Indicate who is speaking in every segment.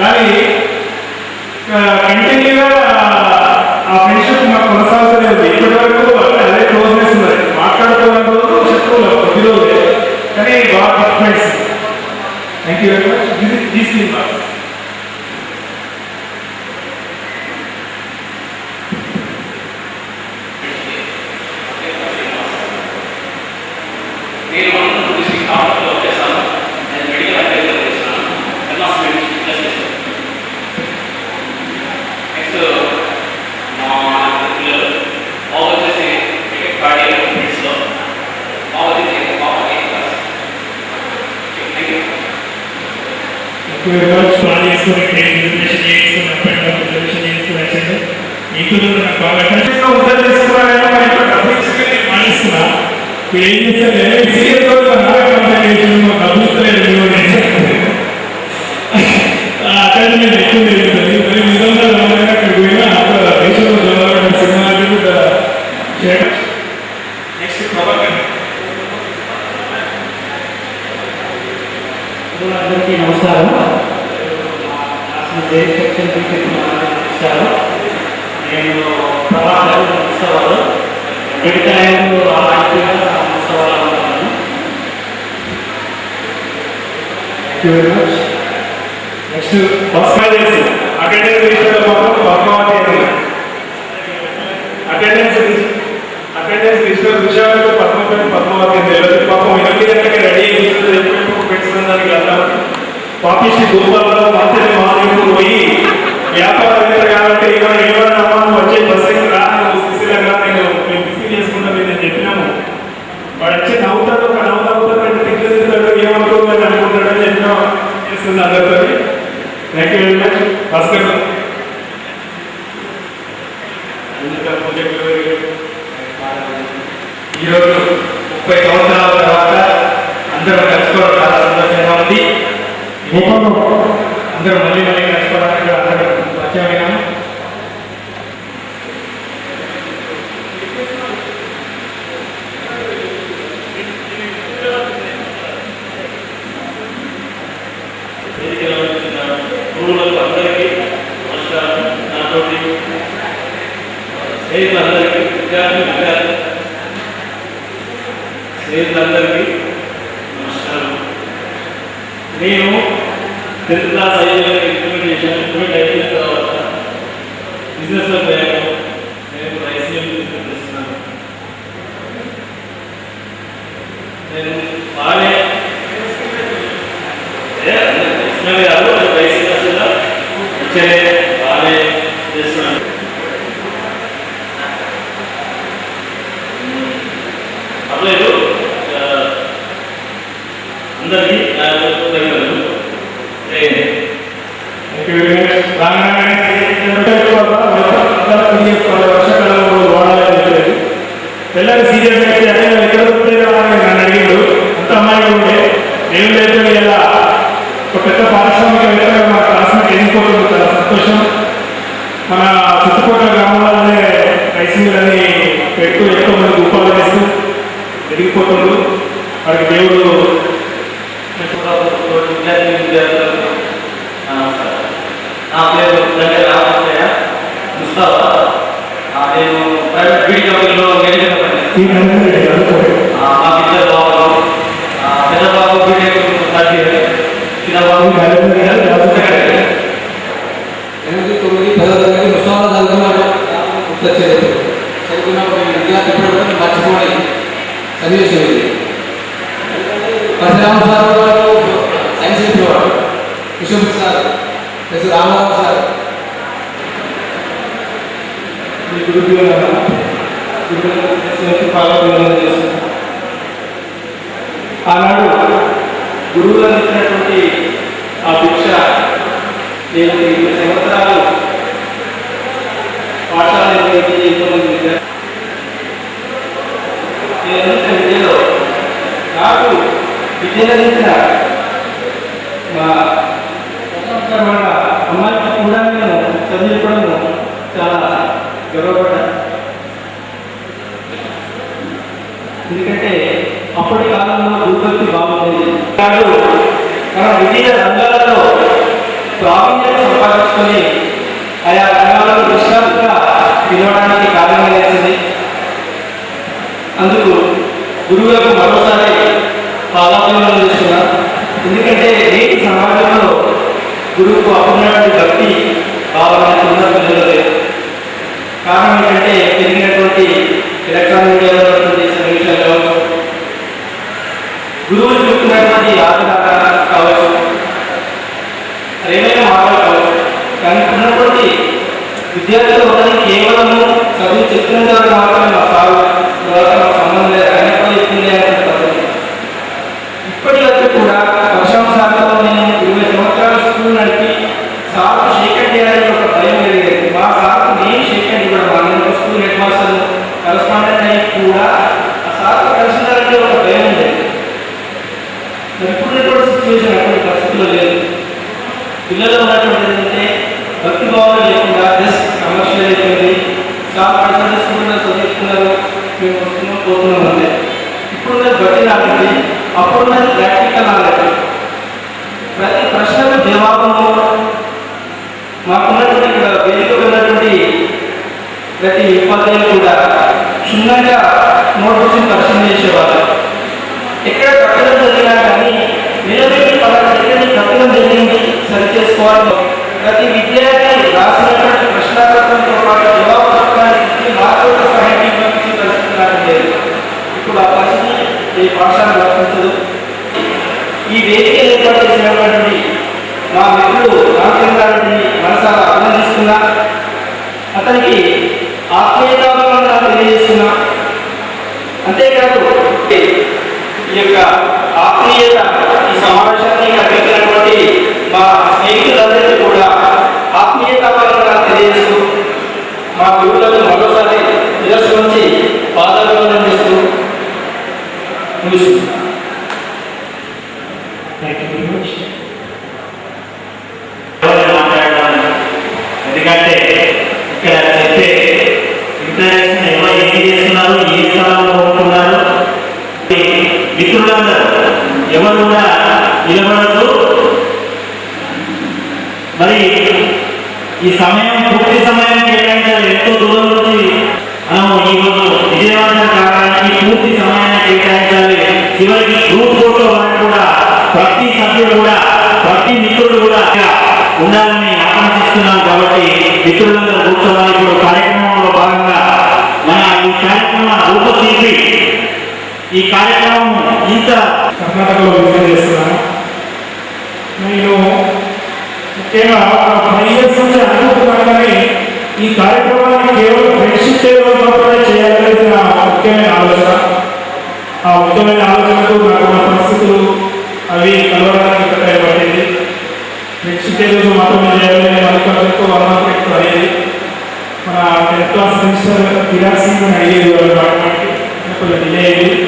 Speaker 1: కానీ కంటిన్యూగా ఆ ఫ్రెండ్షిప్ మాకు కొనసాగుతూనే ఉంది. ఇప్పటి వరకు అదే క్లోజ్నెస్ ఉన్నది. మాట్లాడుతున్న రోజు శత్రువులు ప్రతిరోజు, కానీ బాగా friends. Thank you very much. This is
Speaker 2: అందరికీ నమస్కారం. నేను ప్రవాసాలు ఉత్సవాలు ఎడిటైన్లో ఉత్సవాలు ఉంటాను.
Speaker 1: నెక్స్ట్ పర్సనలైజ్ అటెండెన్స్ విషయంలో మాత్రం పద్మావతి అటెండెన్స్ విషయాల్లో పద్మావతి తెలియదు. పాపం 8 గంటలకి రెడీ పెట్టుకున్నానికి వెళ్తామని పాపిష్టి గురువులలో మంత్రి మానేపు పోయి వ్యాపారవేత్త కాబట్టి ఏమైనా వచ్చే బస్సు స్థితిగా మేము రిసీవ్ చేసుకుంటాం నేను చెప్పినాము. వాడు వచ్చి నవ్వుతాడు అంటే తిరుగుతాడు, ఏమనుకోవాలి అనుకుంటాడని చెప్పినా చేస్తుంది అందరితో. Thank you very much. Bhaskar ఈరోజు 30 సంవత్సరాల తర్వాత అందరూ కలుసుకోవడం చాలా సంతోషంగా ఉంది. అందరూ మళ్ళీ కలుసుకోవడానికి అందరూ పరిచయమైనాము. గురువులకు అందరికీ నమస్కారం. నాతోటి స్నేహితులందరికీ స్నేహితులందరికీ నమస్కారం. నేను 10th క్లాస్ అయ్యేలా ఇంప్లిమెంట్ అయిపోయిన తర్వాత బిజినెస్లో పోయాను. నేను ఐసీఎం చేస్తున్నాను. నేను బాగానే కాదు ఐసీఎస్లో వచ్చే బాగానే చేస్తున్నాను. పర్లేదు, అందరికీ పిల్లలు సీరియస్ అయితే ఎక్కడ నన్ను అడిగిండు. అంత అమ్మాయిగా ఉంటే నేను లేదు ఇలా ఒక పెద్ద పారిశ్రామికవేత్తగా మా క్లాస్మేట్ ఎదిగిపోతుంది. చాలా సంతోషం. మన చుట్టుపక్కల గ్రామాలనే రైస్ మిల్లని పెడుతూ ఎంతో మంది ఉపాధి చేస్తూ ఎదిగిపోతుండ్రు. వారికి దేవుడు
Speaker 2: విద్యార్థులకు నమస్కారం. నా పేరు రామయ్య ముస్తాఫా. నేను ప్రైవేట్ బీడీ కంపెనీలో మేనేజర్గా పనిచేస్తాను. మా ఇద్దరు బాబులు, పెద్ద బాబు బీటెక్ థర్డ్ ఇయర్, చిన్న బాబు 8, 9, 10వ తరగతి ముస్తాఫా చదువుకున్నాడు. చదువుకున్నప్పుడు విద్యార్థి ఇప్పుడు మర్చిపోయి చదివేసేది. పరశురామ సార్ గారు సైన్స్ చెప్పేవాడు, విశ్వభూష్ సార్, ప్లస్ రామారావు సార్.
Speaker 1: మీ ఆనాడు గురువులు అందించినటువంటి ఆ భిక్ష నేను 20 సంవత్సరాలు పాఠశాల ఎంతోమంది విద్యలో నాకు విద్యనందించిన మా అమ్మాయికి కూడా నేను చదివించడం చాలా గర్వపడ్డా. ఎందుకంటే అప్పటి కాలంలో దుర్గతి బాగుండేది. మన వివిధ రంగాలలో ప్రావీణ్యత
Speaker 2: తీసుకొని ఆయా రంగాలను విశ్రాంతిగా పిలవడానికి కారణమైంది. అందుకు గురువులకు మరోసారి పాదాభివందనం చేస్తున్నా. ఎందుకంటే నేటి సమాజంలో గురువుకు అప్పుడున్నటువంటి భక్తి భావన ఉన్న పిల్లలు లేదు. కారణం ఏంటంటే పెరిగినటువంటి ఎలక్ట్రానిక్ మీడియాలో సన్నివేశాలు కావచ్చు, గురువులు చెప్తున్నటువంటి ఆధారాలు కావచ్చు, ఏమైనా మార్గాలు కావచ్చు. కానీ ఉన్నటువంటి విద్యార్థులు ఉన్నది కేవలము చదువు చెప్పిన ద్వారా మాత్రమే మా సాగు ద్వారా మాకు సంబంధం లేదు, అయినప్పుడు చెప్పింది అనే పద్ధతి. ఇప్పటి వరకు కూడా వర్షాంశాలలో నేను 20 సంవత్సరాల స్కూల్ నడిపి సార్కు షేకండ్ చేయాలని ఒక భయం కలిగేది. మా సార్కు నేను షేకండ్ కూడా మా నేను స్కూల్ హెడ్ మాస్టర్ కరస్పాండెంట్ అయ్యి కూడా ఆ సార్కు కలిసిందంటే ఒక భయం ఉండేది. ఇప్పుడున్నటువంటి సిచ్యువేషన్ అటువంటి పరిస్థితుల్లో లేదు. పిల్లలు ఉన్నటువంటి ఏంటంటే భక్తి భావన లేకుండా జస్ట్ కమర్షియల్ అయిపోయింది. చాలా పర్సెంట్ స్కూల్లో చదువుతున్నారు, మేము వస్తున్నాం పోతున్నాం అంటే. ఇప్పుడున్నది భక్తి నాలెడ్జ్, అప్పుడున్నది ప్రాక్టికల్ నాలెడ్జ్. ప్రతి ప్రశ్నకు జవాబును మాకున్నటువంటి ఇక్కడ వేదిక ఉన్నటువంటి ప్రతి ఉపాధ్యాయులు కూడా క్షుణ్ణంగా నోట్బుక్స్ని పరిశీలన చేసేవాళ్ళు. ఎక్కడ కట్టడం జరిగినా కానీ నిలబెట్టి పలానా దగ్గర కట్టడం జరిగింది సరి చేసుకోవాలి. ప్రతి విద్యార్థి రాసినటువంటి ప్రశ్నాపత్రంతో పాటు జవాబు పత్రానికి మాతో సహాయం ఇవ్వాల్సిన పరిస్థితి నాకు లేదు. ఇప్పుడు ఆ పరిస్థితి ఈ పాఠశాల వర్తించదు. ఈ వేదిక ఏర్పాటు చేసినటువంటి మా మిత్రుడు రామచంద్రారెడ్డిని మనసారా అభినందిస్తున్నా. అతనికి ఆత్మీయతాభావాలను తెలియజేస్తున్నా. అంతేకాదు ఈ యొక్క ఆత్మీయత ఈ సమావేశాన్ని కల్పించినటువంటి మా స్నేహితులందరికీ కూడా ఆత్మీయతాభావాలను తెలియజేస్తూ మా గురువులకు మరోసారి శిరస్సు నుంచి పాదాభివందనం చేస్తూ ముగిస్తున్నాం.
Speaker 3: ఎందుకంటే ఇక్కడ చెప్పే ఇంటరాక్షన్ ఎవరు ఏం చేస్తున్నారు, ఏ స్థలంలో ఉంటున్నారు, మిత్రులందరూ ఎవరు కూడా నిలబడదు. మరి ఈ సమయం పూర్తి సమయం కేటాయించాలి. ఎంతో దూరం నుంచి మనము ఈరోజు విజయవంతం కావడానికి పూర్తి సమయాన్ని కేటాయించాలి. చివరికి గ్రూప్ ఫోటో వరకు కూడా ప్రతి సభ్యుడు కూడా ప్రతి మిత్రుడు కూడా ఉండాలని ఆకాంక్షిస్తున్నాం. కాబట్టి మిత్రులందరూ కూర్చోవాలి. ఇప్పుడు కార్యక్రమంలో భాగంగా మన ఈ కార్యక్రమ రూపశిల్పి ఈ కార్యక్రమం ఇంత
Speaker 1: కర్ణాటకలో విజయం చేస్తున్నాను. నేను ముఖ్యంగా 5 ఇయర్స్ నుంచి అనుకుంటున్నాను, కానీ ఈ కార్యక్రమాన్ని కేవలం ఫ్రెండ్షిప్ డే రోజు మాత్రమే చేయాలనేది నా ముఖ్యమైన ఆలోచన. ఆ ముఖ్యమైన ఆలోచనకు నాకు నా పరిస్థితులు అవి కలవడానికి టైం పట్టింది. ఫ్రెండ్షిప్ డే రోజు మాత్రమే చేయాలని అనుకోవడంతో 1 month ఎక్కువ అయ్యేది. మన 10th క్లాస్ సెమిస్టర్ కిరాక్ సింగ్ అని అడిగేది వాళ్ళు మాట్లాడి కొంచెం డిలే అయ్యింది.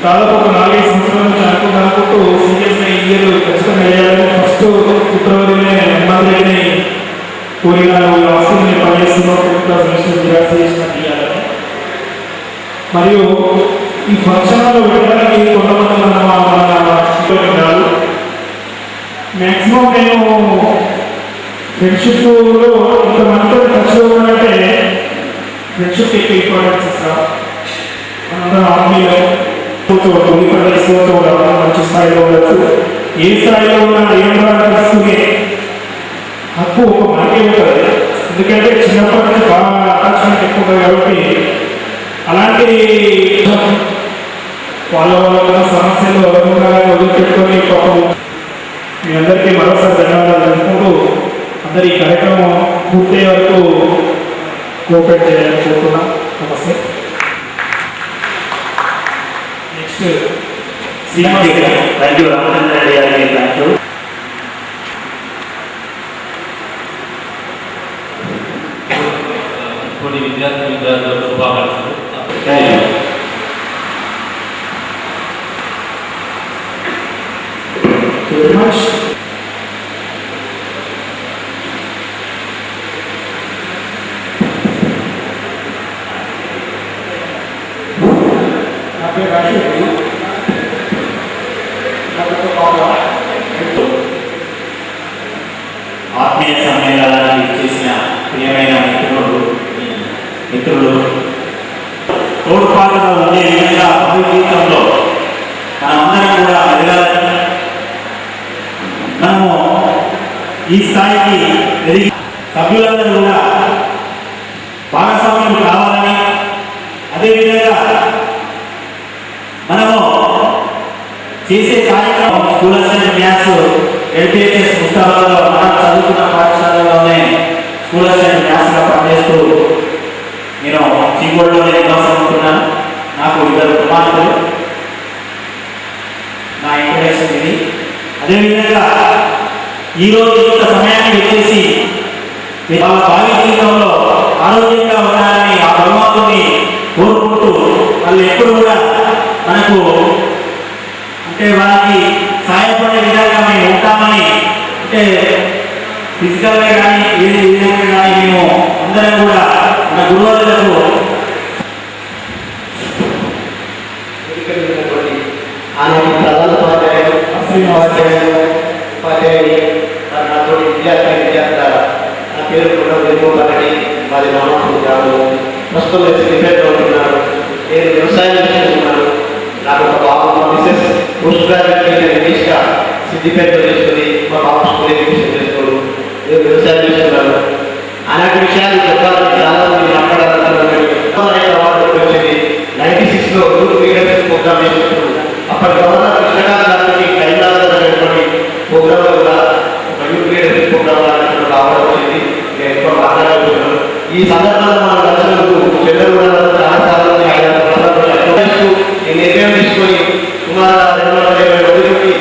Speaker 1: దాదాపు ఒక 4-5 సంవత్సరాల నుంచి అనుకుంటూ సీరియస్గా ఈ ఇయర్ ఖచ్చితంగా వేయాలని ఫస్ట్ ఫిబ్రవరిలోనే నెమ్మదిని కోరినాను. హాస్టల్ని పనిచేస్తున్నాను, 10th క్లాస్ సెమిస్టర్ కిరాక్ చేసిన తీయాలని. మరియు ఈ ఫంక్షన్లో వెళ్ళడానికి కొంతమంది ఉన్నారు. మ్యాక్సిమం నేను ఫ్రెండ్షిప్లో ఇంతమందితో టచ్లో ఉన్నట్టే ఫ్రెండ్షిప్ ఎక్కువ ఇంపార్టెన్స్ ఇస్తాను. మనందరం ఆర్మీలో కూర్చోవచ్చు, మంచి స్థాయిలో ఉండొచ్చు. ఏ స్థాయిలో ఉన్నా ఏం తీసుకునే హక్కు ఒక మనకే ఉంటుంది. ఎందుకంటే చిన్నప్పటి నుంచి బాగా అటాచ్మెంట్ ఎక్కువ ఉంటుంది. కాబట్టి అలాంటి వాళ్ళ సమస్యలు అనుగుణంగా వదిలిపెట్టుకొని పాపం మీ అందరికీ మరోసారి ధన్యవాదాలు తెలుపుకుంటూ అందరి ఈ కార్యక్రమం పూర్తయ్యే వరకు కోఆపరేట్ చేయాలని కోరుతున్నాం. నమస్తే. Next
Speaker 3: thank you Ramachandra Reddy గారికి. Thank you.
Speaker 4: కొన్ని విద్యార్థులకు శుభాకాంక్షలు.
Speaker 1: very much. Happy Rashid.
Speaker 3: మిత్రులు తోడ్పాటుగా ఉండే విధంగా భావి జీవితంలో మనమందరం కూడా ఎదగాలని, మనము ఈ స్థాయికి ఎదిగి సభ్యులందరూ కూడా భాగస్వామ్యం కావాలని, అదేవిధంగా మనము చేసే కార్యక్రమం స్కూల్ అసిస్టెంట్ మ్యాథ్స్ ఎల్పిహెచ్ఎస్ పుస్తకాలలో మనం చదువుకున్న పాఠశాలలోనే స్కూల్ అసిస్టెంట్ మ్యాథ్స్గా పనిచేస్తూ నేను చీకోడ్లోనే నివాసం ఉంటున్నాను. నాకు 2 కుమార్తెలు. నా ఇంట్రడక్షన్ ఇది. అదేవిధంగా ఈరోజు ఇంత సమయాన్ని వచ్చేసి వాళ్ళ భావి జీవితంలో ఆరోగ్యంగా ఉండాలని ఆ భగవంతుని కోరుకుంటూ వాళ్ళు ఎప్పుడు కూడా మనకు అంటే వాళ్ళకి సహాయపడే విధంగా మేము ఉంటామని, అంటే ఫిజికల్గా కానీ ఏ విధంగా కానీ మేము అందరం కూడా మన గురువులకు
Speaker 2: ఆనాటి ప్రధాన ఉపాధ్యాయులు ఉపాధ్యాయుని నాతో విద్యార్థుల నా పేరు కూడా వెనుకోబడి వారి నామకం కాదు. ప్రస్తుతం సిద్దిపేటలో ఉంటున్నాను. నేను వ్యవసాయం చేస్తున్నాను. నాకు ఒక బాబు, మా మిసెస్ పోస్ట్ గ్రాడ్యుయేట్ ఇంగ్లీష్గా సిద్దిపేటలో చేస్తుంది. మా బాబు స్కూల్ ఎడ్యుకేషన్ చేస్తున్నాడు. నేను వ్యవసాయం చేస్తున్నాను. ఆనాటి విషయాలు చెప్పాలని చాలా మంది మాట్లాడాలనుకున్నాను. అవార్డు వచ్చింది 96లో యూత్ లీడర్షిప్ ప్రోగ్రామ్ చేస్తున్నాను. అప్పటి గవర్నర్ కృష్ణకాంత్ గారికి కరీంనగర్ అనేటువంటి ప్రోగ్రాంలో కూడా ఒక యూత్ లీడర్షిప్ ప్రోగ్రామ్ అనేటువంటి అవార్డు వచ్చింది. నేను ఎక్కువ మాట్లాడాలనుకున్నాను. ఈ సందర్భంలో మన దర్శకులకు చంద్రగూడ చాలాసార్లు ఆయన ఈ నిర్ణయం తీసుకొని సుమారు 250 మందికి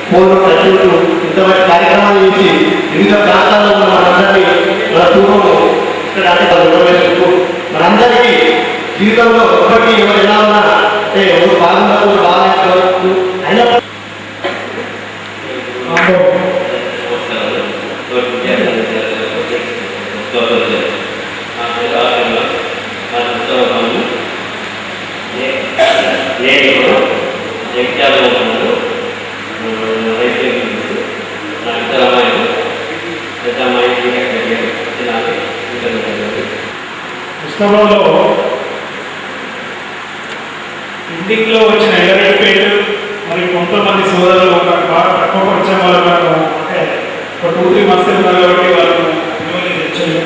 Speaker 2: ఫోన్లు ప్రచురుతూ ఇంతమంది కార్యక్రమాలు చేసి వివిధ ప్రాంతాల్లో ఉన్న మనందరినీ మన కుటుంబం ఇక్కడ నిర్వహిస్తూ మనందరికీ జీవితంలో ఒకటి ఎవరు ఎలా ఉన్నా అంటే ఎవరు బాగున్నారు బాగాలేదు అయినప్పుడు
Speaker 1: పుస్తకంలో ఎండింగ్లో వచ్చిన ఎల్లరెడ్డిపేట మరి కొంతమంది సోదరులు ఒక బాగా తక్కువ పరిచయం వాళ్ళకు అంటే ఒక 2-3 మంత్స్ ఉన్నారు కాబట్టి వాళ్ళకు మిమ్మల్ని తెచ్చారు.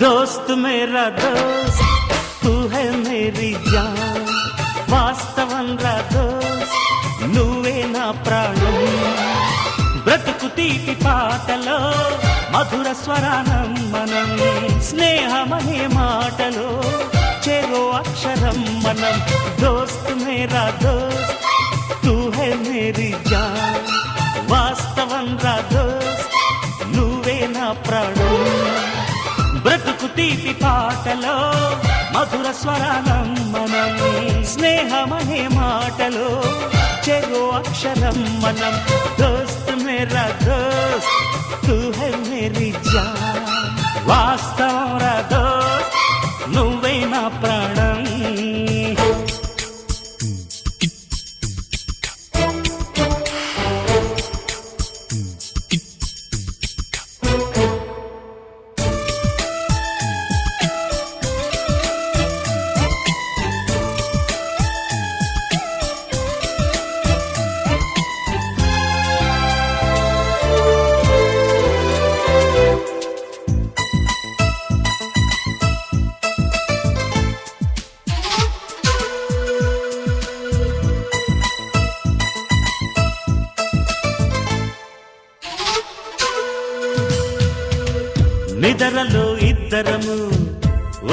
Speaker 5: दोस्त मेरा दोस्त तू है मेरी जान వాస్తవం రా దోస్త్ నువ్వే నా ప్రాణం బ్రతుకు తీపి పాటలో మధుర స్వరానం మనం స్నేహమనే మాటలో చెరో అక్షరం మనం దోస్త్ మేరా దోస్త్ తూ హై మేరీ జాన్ వాస్తవం రా దోస్త్ నువ్వే నా ప్రాణం బ్రతుకు తీపి పాటలో మధుర స్వరానం మనం స్నేహమనే మాటలో చెరో అక్షరం మనం దోస్త్ మేరా దోస్త్ తూ హై మేరీ జాన్ వాస్తవం రా దోస్త్ నువ్వే నా ప్రాణం నిదరలో ఇద్దరము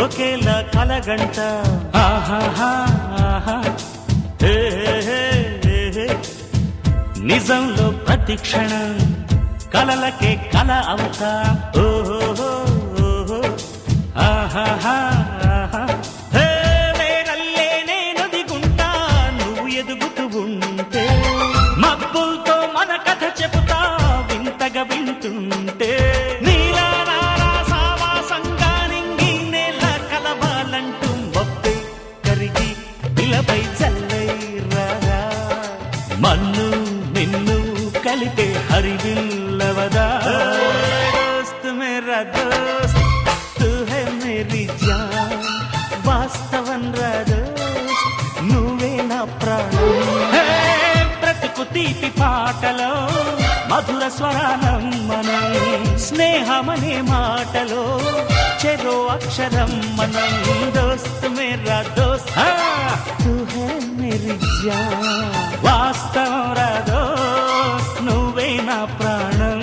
Speaker 5: ఒకేలా కలగంట ఆహాహా ఆహా హే హే హే. నిజంలో ప్రతి క్షణం కలలకే కల అవుతా ఓహో ఆహాహా ఆహా హే. వేరల్లే నేను దిగుంటా నువ్వు ఎదుగుతూ ఉంటే మబ్బులతో మన కథ చెబుతా వింతగా వింటుంటే నీలా నాలా సావాసంగా నింగి నేల కలవాలంటూ మొప్పే కరిగి ఇలపై చల్లై రారా మన్ను నిన్ను కలిపే హరివిల్లవదా దోస్త్ మేరా దోస్త్ తూ హై మేరీ జాన్ వాస్తవం రా దోస్త్ నువ్వే నా ప్రాణం హే, బ్రతుకు తీపి పాటలో మధుర స్వరాలం మనం స్నేహమనే మాటలో చెరో అక్షరం మనం దోస్త్ మేరా దోస్త్ తూ హై మేరీ జాన్ వాస్తవం రా దోస్త్ నువ్వే నా ప్రాణం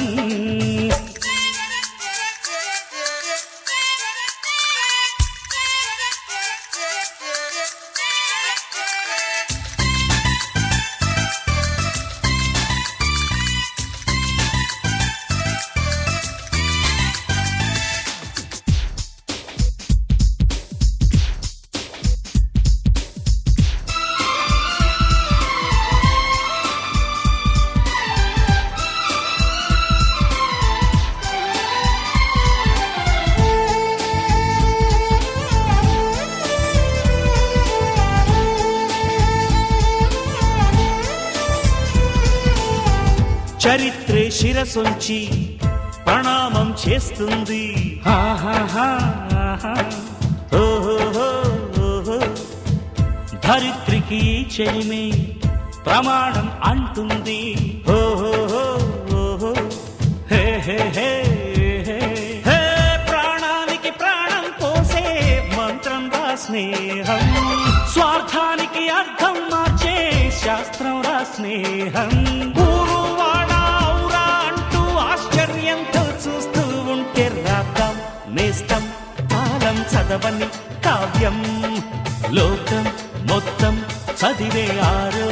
Speaker 5: చరిత్రే శిరసొంచి ప్రణామం చేస్తుంది ఆహాహా ఆహా ఓహో ఓహో. ధరిత్రికి చెలిమే ప్రమాణం అంటుంది ఓహో ఓహో హే హే హే హే హే. ప్రాణానికి ప్రాణం పోసే మంత్రం రా స్నేహం స్వార్థానికి అర్థం మార్చే శాస్త్రం రా స్నేహం ఊరు వాడ ఔరా అంటూ ఆశ్చర్యంతో చూస్తూ ఉంటే రాద్దాం నేస్తం కాలం చదవని కావ్యం లోకం మొత్తం చదివే ఆరో